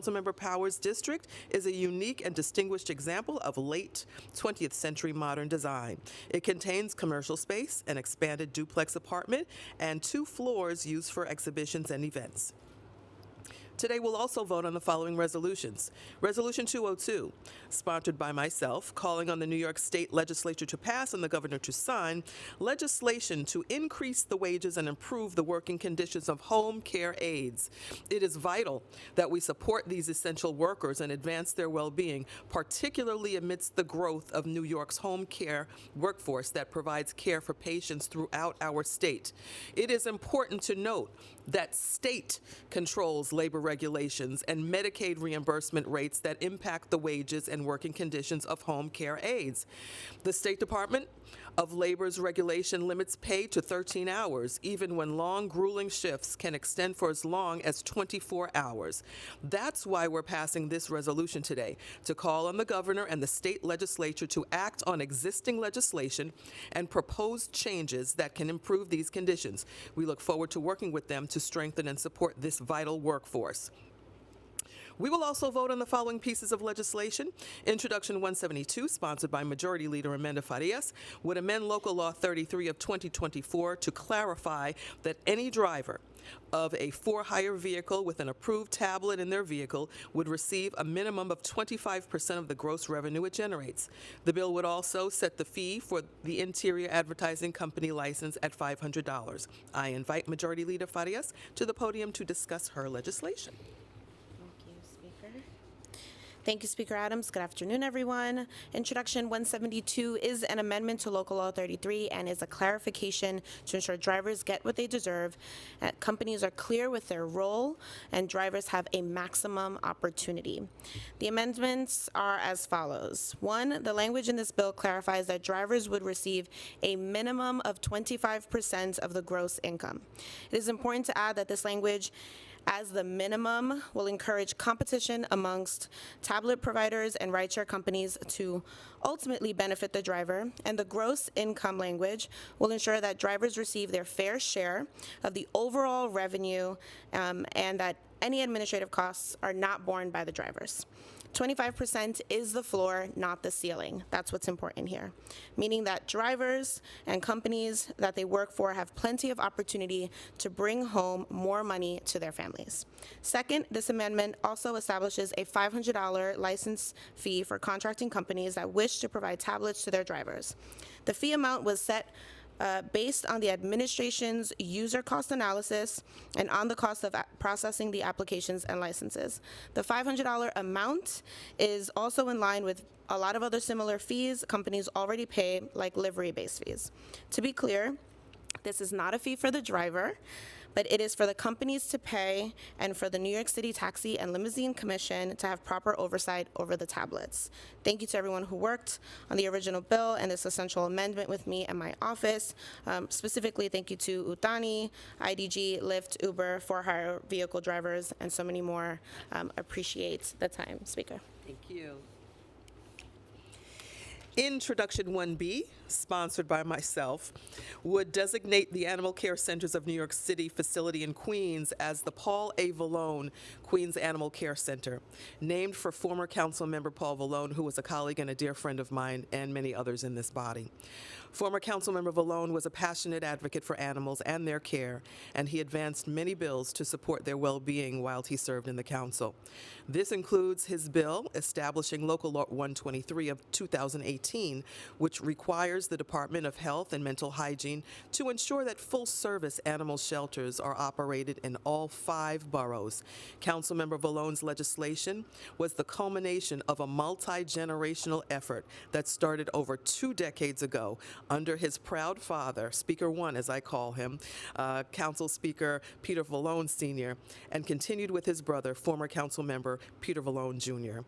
Councilmember Powers' district is a unique and distinguished example of late 20th century modern design. It contains commercial space, an expanded duplex apartment, and 2 floors used for exhibitions and events. Today, we'll also vote on the following resolutions. Resolution 202, sponsored by myself, calling on the New York State Legislature to pass and the Governor to sign legislation to increase the wages and improve the working conditions of home care aides. It is vital that we support these essential workers and advance their well-being, particularly amidst the growth of New York's home care workforce that provides care for patients throughout our state. It is important to note that state controls labor regulations and Medicaid reimbursement rates that impact the wages and working conditions of home care aides. The State Department of Labor's regulation limits pay to 13 hours, even when long, grueling shifts can extend for as long as 24 hours. That's why we're passing this resolution today, to call on the governor and the state legislature to act on existing legislation and propose changes that can improve these conditions. We look forward to working with them to strengthen and support this vital workforce. We will also vote on the following pieces of legislation. Introduction 172, sponsored by Majority Leader Amanda Farias, would amend Local Law 33 of 2024 to clarify that any driver of a for-hire vehicle with an approved tablet in their vehicle would receive a minimum of 25% of the gross revenue it generates. The bill would also set the fee for the interior advertising company license at $500. I invite Majority Leader Farias to the podium to discuss her legislation. Thank you, Speaker Adams. Good afternoon, everyone. Introduction 172 is an amendment to Local Law 33 and is a clarification to ensure drivers get what they deserve. Companies are clear with their role, and drivers have a maximum opportunity. The amendments are as follows. 1, the language in this bill clarifies that drivers would receive a minimum of 25% of the gross income. It is important to add that this language as the minimum will encourage competition amongst tablet providers and rideshare companies to ultimately benefit the driver, and the gross income language will ensure that drivers receive their fair share of the overall revenue and that any administrative costs are not borne by the drivers. 25% is the floor, not the ceiling. That's what's important here, meaning that drivers and companies that they work for have plenty of opportunity to bring home more money to their families. Second, this amendment also establishes a $500 license fee for contracting companies that wish to provide tablets to their drivers. The fee amount was set based on the administration's user cost analysis and on the cost of processing the applications and licenses. The $500 amount is also in line with a lot of other similar fees companies already pay, like livery-based fees. To be clear, this is not a fee for the driver, but it is for the companies to pay and for the New York City Taxi and Limousine Commission to have proper oversight over the tablets. Thank you to everyone who worked on the original bill and this essential amendment with me and my office. Specifically, thank you to Utani, IDG, Lyft, Uber, for-hire vehicle drivers, and so many more. Appreciate the time, Speaker. Thank you. Introduction 1B, sponsored by myself, would designate the Animal Care Centers of New York City facility in Queens as the Paul A. Vallone Queens Animal Care Center, named for former council member Paul Vallone, who was a colleague and a dear friend of mine and many others in this body. Former Councilmember Vallone was a passionate advocate for animals and their care, and he advanced many bills to support their well-being while he served in the council. This includes his bill establishing Local Law 123 of 2018, which requires the Department of Health and Mental Hygiene to ensure that full-service animal shelters are operated in all 5 boroughs. Councilmember Vallone's legislation was the culmination of a multi-generational effort that started over 2 decades ago under his proud father, Speaker One, as I call him, Council Speaker Peter Vallone Sr., and continued with his brother, former council member Peter Vallone Jr.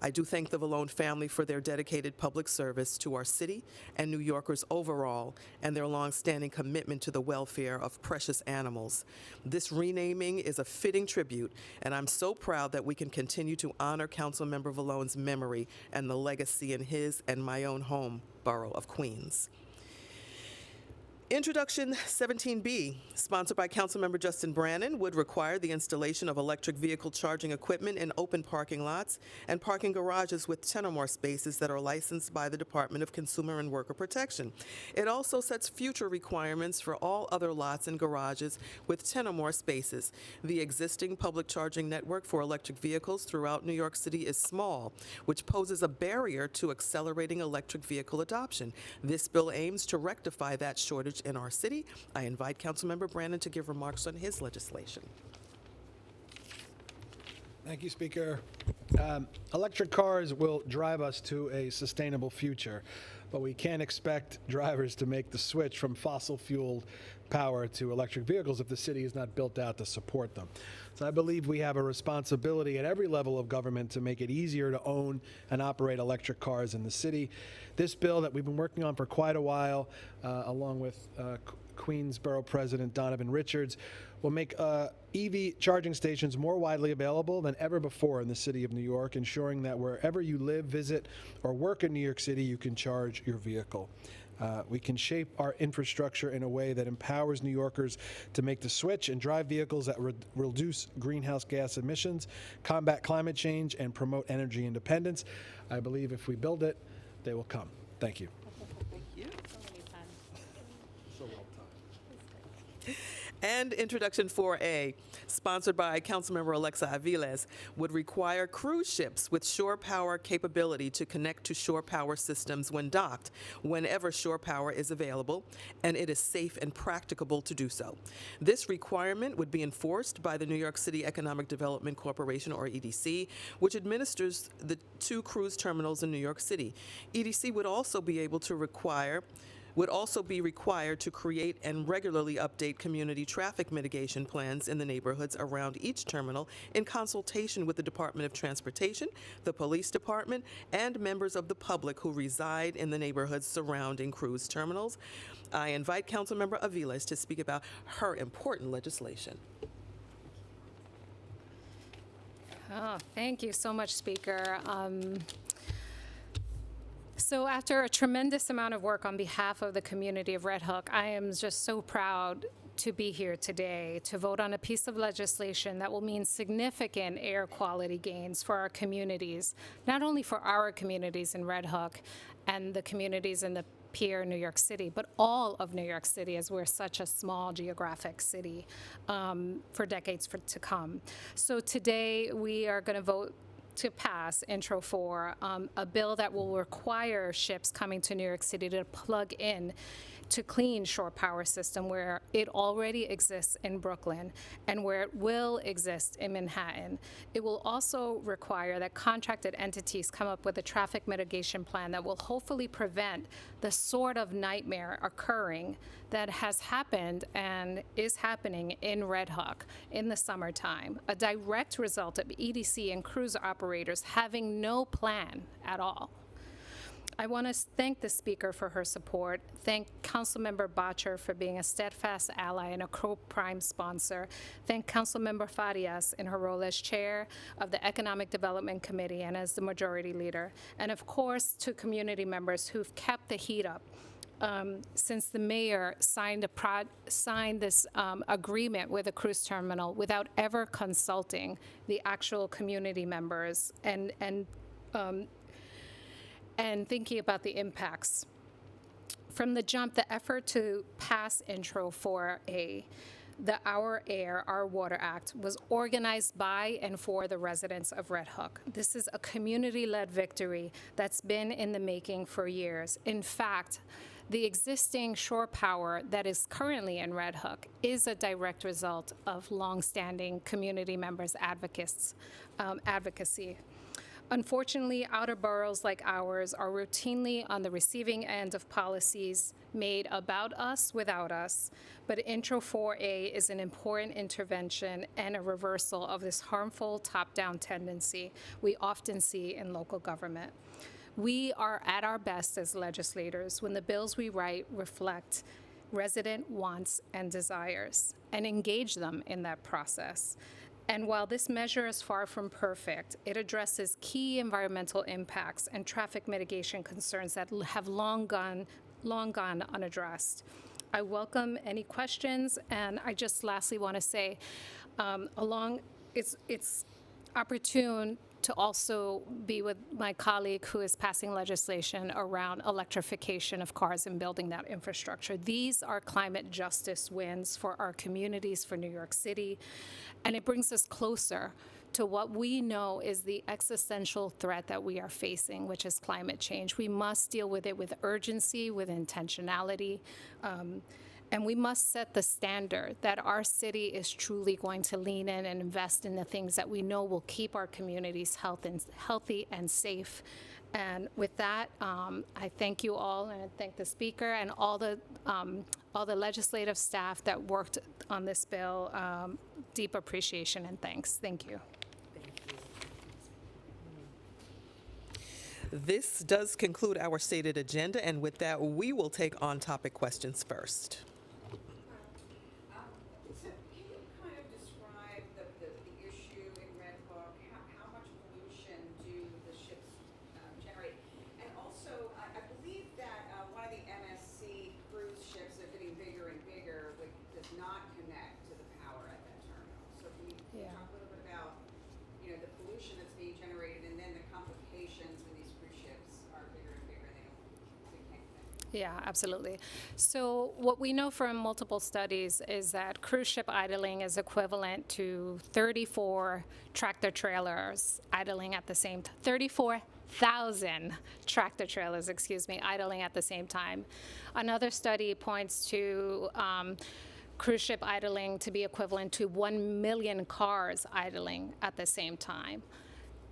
I do thank the Vallone family for their dedicated public service to our city and New Yorkers overall, and their long-standing commitment to the welfare of precious animals. This renaming is a fitting tribute, and I'm so proud that we can continue to honor Councilmember Vallone's memory and the legacy in his and my own home borough of Queens. Introduction 17B, sponsored by Councilmember Justin Brannan, would require the installation of electric vehicle charging equipment in open parking lots and parking garages with 10 or more spaces that are licensed by the Department of Consumer and Worker Protection. It also sets future requirements for all other lots and garages with 10 or more spaces. The existing public charging network for electric vehicles throughout New York City is small, which poses a barrier to accelerating electric vehicle adoption. This bill aims to rectify that shortage in our city. I invite Councilmember Brannan to give remarks on his legislation. Thank you, Speaker. Electric cars will drive us to a sustainable future, but we can't expect drivers to make the switch from fossil-fueled power to electric vehicles if the city is not built out to support them. So I believe we have a responsibility at every level of government to make it easier to own and operate electric cars in the city. This bill that we've been working on for quite a while, along with Queensborough President Donovan Richards, will make EV charging stations more widely available than ever before in the city of New York, ensuring that wherever you live, visit, or work in New York City, you can charge your vehicle. We can shape our infrastructure in a way that empowers New Yorkers to make the switch and drive vehicles that reduce greenhouse gas emissions, combat climate change, and promote energy independence. I believe if we build it, they will come. Thank you. Thank you. And Introduction 4A, sponsored by Councilmember Alexa Aviles, would require cruise ships with shore power capability to connect to shore power systems when docked, whenever shore power is available, and it is safe and practicable to do so. This requirement would be enforced by the New York City Economic Development Corporation, or EDC, which administers the 2 cruise terminals in New York City. EDC would also be required to create and regularly update community traffic mitigation plans in the neighborhoods around each terminal in consultation with the Department of Transportation, the Police Department, and members of the public who reside in the neighborhoods surrounding cruise terminals. I invite Councilmember Aviles to speak about her important legislation. Oh, thank you so much, Speaker. So after a tremendous amount of work on behalf of the community of Red Hook, I am just so proud to be here today to vote on a piece of legislation that will mean significant air quality gains for our communities, not only for our communities in Red Hook and the communities in the Pier, New York City, but all of New York City, as we're such a small geographic city for decades to come. So today we are going to vote to pass Intro 4, a bill that will require ships coming to New York City to plug in to clean shore power system where it already exists in Brooklyn and where it will exist in Manhattan. It will also require that contracted entities come up with a traffic mitigation plan that will hopefully prevent the sort of nightmare occurring that has happened and is happening in Red Hook in the summertime, a direct result of EDC and cruise operators having no plan at all. I want to thank the Speaker for her support, thank Councilmember Bottcher for being a steadfast ally and a co-prime sponsor, thank Councilmember Farias in her role as chair of the Economic Development Committee and as the majority leader, and of course to community members who've kept the heat up since the mayor signed this agreement with the cruise terminal without ever consulting the actual community members and thinking about the impacts. From the jump, the effort to pass Intro 4A, the Our Air, Our Water Act, was organized by and for the residents of Red Hook. This is a community-led victory that's been in the making for years. In fact, the existing shore power that is currently in Red Hook is a direct result of longstanding community members' advocacy. Unfortunately, outer boroughs like ours are routinely on the receiving end of policies made about us without us, but Intro 4A is an important intervention and a reversal of this harmful top-down tendency we often see in local government. We are at our best as legislators when the bills we write reflect resident wants and desires and engage them in that process. And while this measure is far from perfect, it addresses key environmental impacts and traffic mitigation concerns that have long gone unaddressed. I welcome any questions, and I just lastly want to say, it's opportune to also be with my colleague who is passing legislation around electrification of cars and building that infrastructure. These are climate justice wins for our communities, for New York City, and it brings us closer to what we know is the existential threat that we are facing, which is climate change. We must deal with it with urgency, with intentionality, and we must set the standard that our city is truly going to lean in and invest in the things that we know will keep our communities healthy and safe. And with that, I thank you all, and I thank the speaker and all the legislative staff that worked on this bill. Deep appreciation and thanks. Thank you. This does conclude our stated agenda, and with that, we will take on-topic questions first. So can you kind of describe the issue in Red Hook? How much pollution do the ships generate? And also, I believe that one of the MSC cruise ships are getting bigger and bigger, which does not connect to the power at that terminal. So can you talk a little bit about, the pollution that's being generated and then the complications when these cruise ships are bigger and bigger and they can't connect? Yeah, absolutely. So what we know from multiple studies is that cruise ship idling is equivalent to 34 tractor trailers idling at the same time. 34,000 tractor trailers, idling at the same time. Another study points to cruise ship idling to be equivalent to 1 million cars idling at the same time.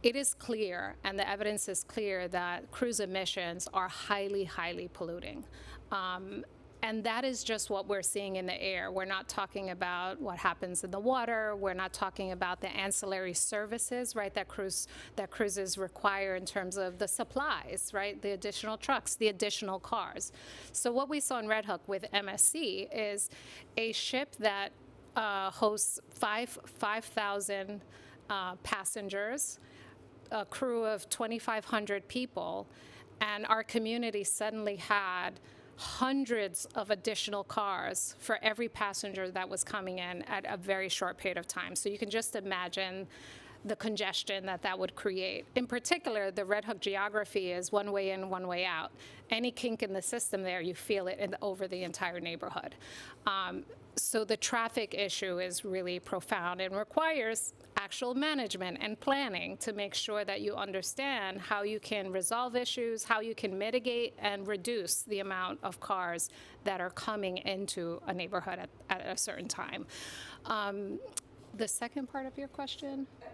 It is clear, and the evidence is clear, that cruise emissions are highly, highly polluting. And that is just what we're seeing in the air. We're not talking about what happens in the water. We're not talking about the ancillary services, right, that cruises require in terms of the supplies, right, the additional trucks, the additional cars. So what we saw in Red Hook with MSC is a ship that hosts 5,000 passengers, a crew of 2,500 people, and our community suddenly had hundreds of additional cars for every passenger that was coming in at a very short period of time. So you can just imagine the congestion that would create. In particular, the Red Hook geography is one way in, one way out. Any kink in the system there, you feel it over the entire neighborhood. So the traffic issue is really profound and requires actual management and planning to make sure that you understand how you can resolve issues, how you can mitigate and reduce the amount of cars that are coming into a neighborhood at a certain time. The second part of your question? The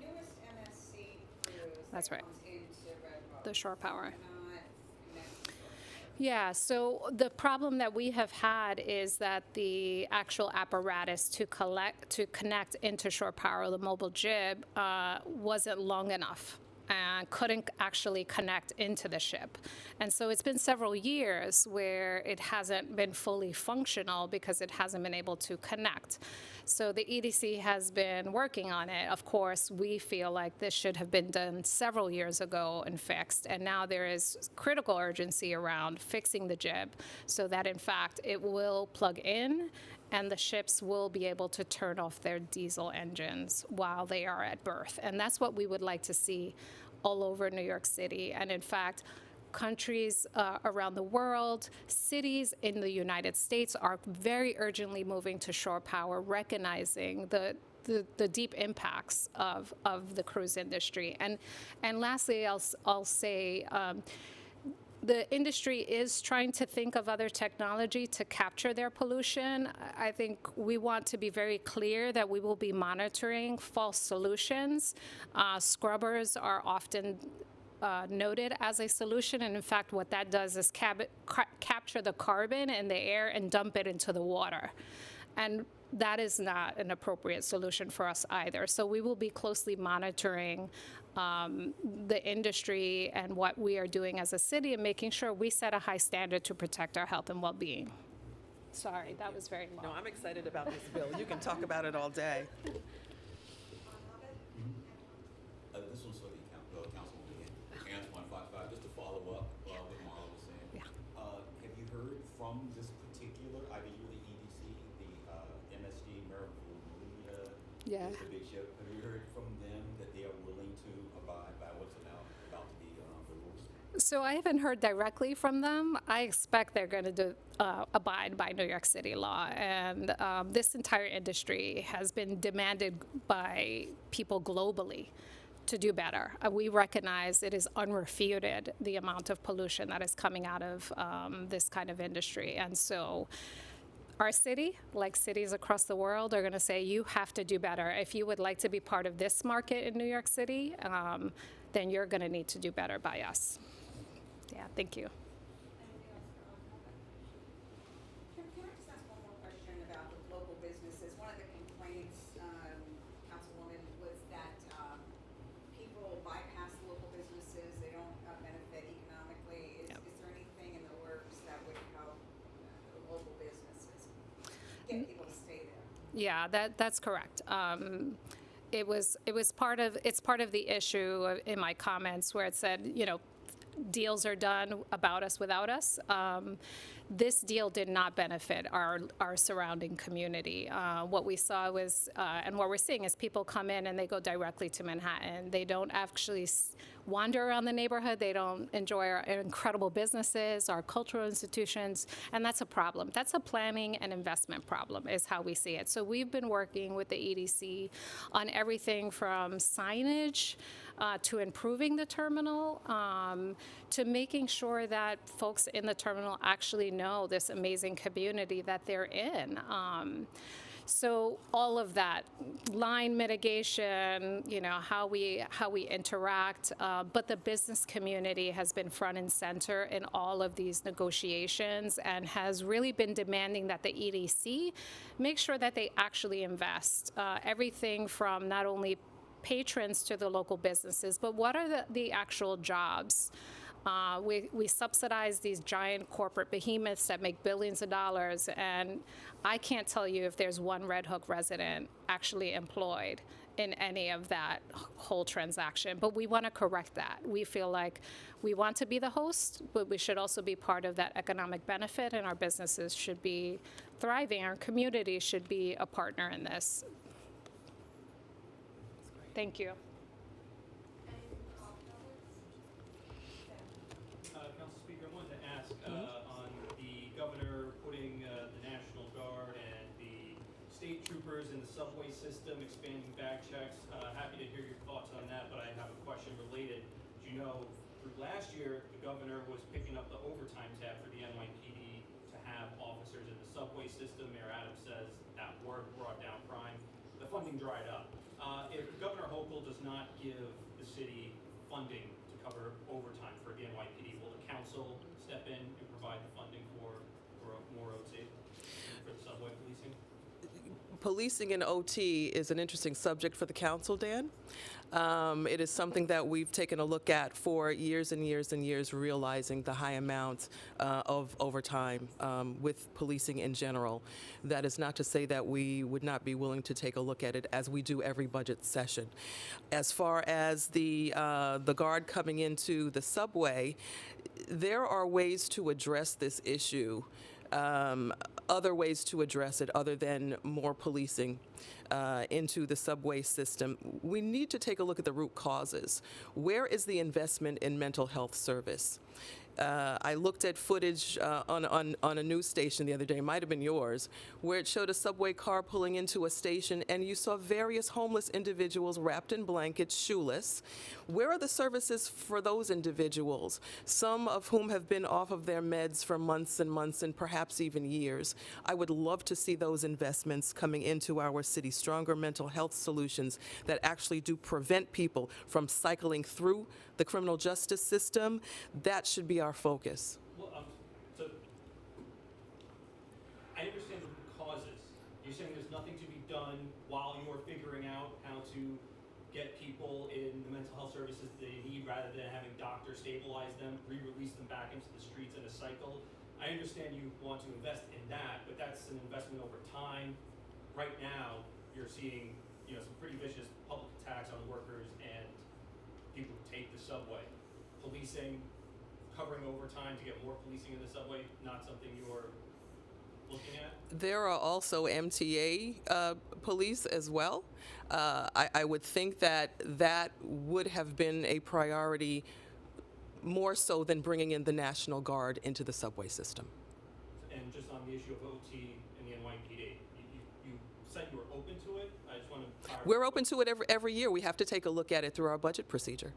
newest MSC cruise That's right. comes into Red Hook. The shore power. Not connected. Yeah, so the problem that we have had is that the actual apparatus to connect into shore power, the mobile jib, wasn't long enough and couldn't actually connect into the ship. And so it's been several years where it hasn't been fully functional because it hasn't been able to connect. So the EDC has been working on it. Of course, we feel like this should have been done several years ago and fixed. And now there is critical urgency around fixing the jib so that, in fact, it will plug in and the ships will be able to turn off their diesel engines while they are at berth. And that's what we would like to see all over New York City. And in fact, countries around the world, cities in the United States are very urgently moving to shore power, recognizing the deep impacts of the cruise industry. And lastly, I'll say, the industry is trying to think of other technology to capture their pollution. I think we want to be very clear that we will be monitoring false solutions. Scrubbers are often noted as a solution, and in fact what that does is capture the carbon in the air and dump it into the water. And that is not an appropriate solution for us either. So we will be closely monitoring the industry and what we are doing as a city and making sure we set a high standard to protect our health and well-being. Sorry, that was very long. No, I'm excited about this bill. You can talk about it all day. This one's for the councilwoman, Antoine 55. Just to follow up what Marla was saying. Yeah. Have you heard from this particular, IBU, the EDC, the MSD, Maryland, Yeah. is the big ship. Have you heard from them that they are willing to abide by what's about to be the rules? So I haven't heard directly from them. I expect they're going to abide by New York City law. And this entire industry has been demanded by people globally to do better. We recognize it is unrefuted, the amount of pollution that is coming out of this kind of industry. And so our city, like cities across the world, are going to say, you have to do better. If you would like to be part of this market in New York City, then you're going to need to do better by us. Yeah, thank you. Can I just ask one more question about the local businesses? One of the complaints, Councilwoman, was that people bypass the local businesses, they don't benefit economically. Is there anything in the works that would help the local businesses get people to stay there? Yeah, that's correct. It's part of the issue in my comments where it said, deals are done about us without us. This deal did not benefit our surrounding community. What we saw was, and what we're seeing is people come in and they go directly to Manhattan. They don't actually wander around the neighborhood. They don't enjoy our incredible businesses, our cultural institutions, and that's a problem. That's a planning and investment problem is how we see it. So we've been working with the EDC on everything from signage to improving the terminal, to making sure that folks in the terminal actually know this amazing community that they're in. So all of that, line mitigation, how we interact, but the business community has been front and center in all of these negotiations and has really been demanding that the EDC make sure that they actually invest. Everything from not only patrons to the local businesses, but what are the actual jobs? We subsidize these giant corporate behemoths that make billions of dollars, and I can't tell you if there's one Red Hook resident actually employed in any of that whole transaction. But we want to correct that. We feel like we want to be the host, but we should also be part of that economic benefit, and our businesses should be thriving. Our community should be a partner in this. Thank you. Council Speaker, I wanted to ask on the governor putting the National Guard and the state troopers in the subway system, expanding bag checks. Happy to hear your thoughts on that, but I have a question related. As you know, through last year, the governor was picking up the overtime tab for the NYPD to have officers in the subway system. Mayor Adams says that work brought down crime. The funding dried up. If Governor Hochul does not give the city funding to cover overtime for the NYPD, will the council step in and provide the funding for more OT for the subway policing? Policing and OT is an interesting subject for the council, Dan. It is something that we've taken a look at for years and years and years, realizing the high amount of overtime with policing in general. That is not to say that we would not be willing to take a look at it as we do every budget session. As far as the Guard coming into the subway, there are ways to address this issue. Other ways to address it other than more policing into the subway system. We need to take a look at the root causes. Where is the investment in mental health service? I looked at footage on a news station the other day, it might have been yours, where it showed a subway car pulling into a station and you saw various homeless individuals wrapped in blankets, shoeless. Where are the services for those individuals, some of whom have been off of their meds for months and months and perhaps even years? I would love to see those investments coming into our city, stronger mental health solutions that actually do prevent people from cycling through the criminal justice system. That should be our focus. Well, so I understand the root causes. You're saying there's nothing to be done while you're figuring out how to get people in the mental health services they need rather than having doctors stabilize them, re-release them back into the streets in a cycle. I understand you want to invest in that, but that's an investment over time. Right now, you're seeing some pretty vicious public attacks on workers and people who take the subway. Policing, covering overtime to get more policing in the subway, not something you're looking at? There are also MTA police as well. I would think that that would have been a priority more so than bringing in the National Guard into the subway system. And just on the issue of OT and the NYPD, you said you were open to it. I just want to clarify. We're open to it every year. We have to take a look at it through our budget procedure.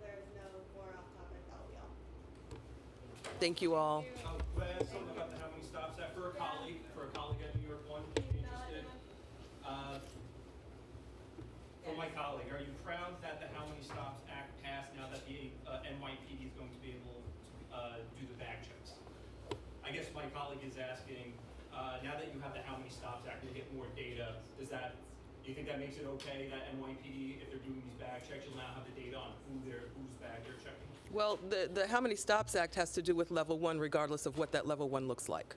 There's no more off topic, that'll be all. Thank you all. Could I ask something about the how many stops at for a colleague at New York One? If you're interested. For my colleague, are you proud that the How Many Stops Act passed now that the NYPD is going to be able to do the bag checks? I guess my colleague is asking, now that you have the How Many Stops Act and you get more data, do you think that makes it okay that NYPD, if they're doing these bag checks, you'll now have the data on whose bag they're checking? Well, the How Many Stops Act has to do with level 1 regardless of what that level 1 looks like.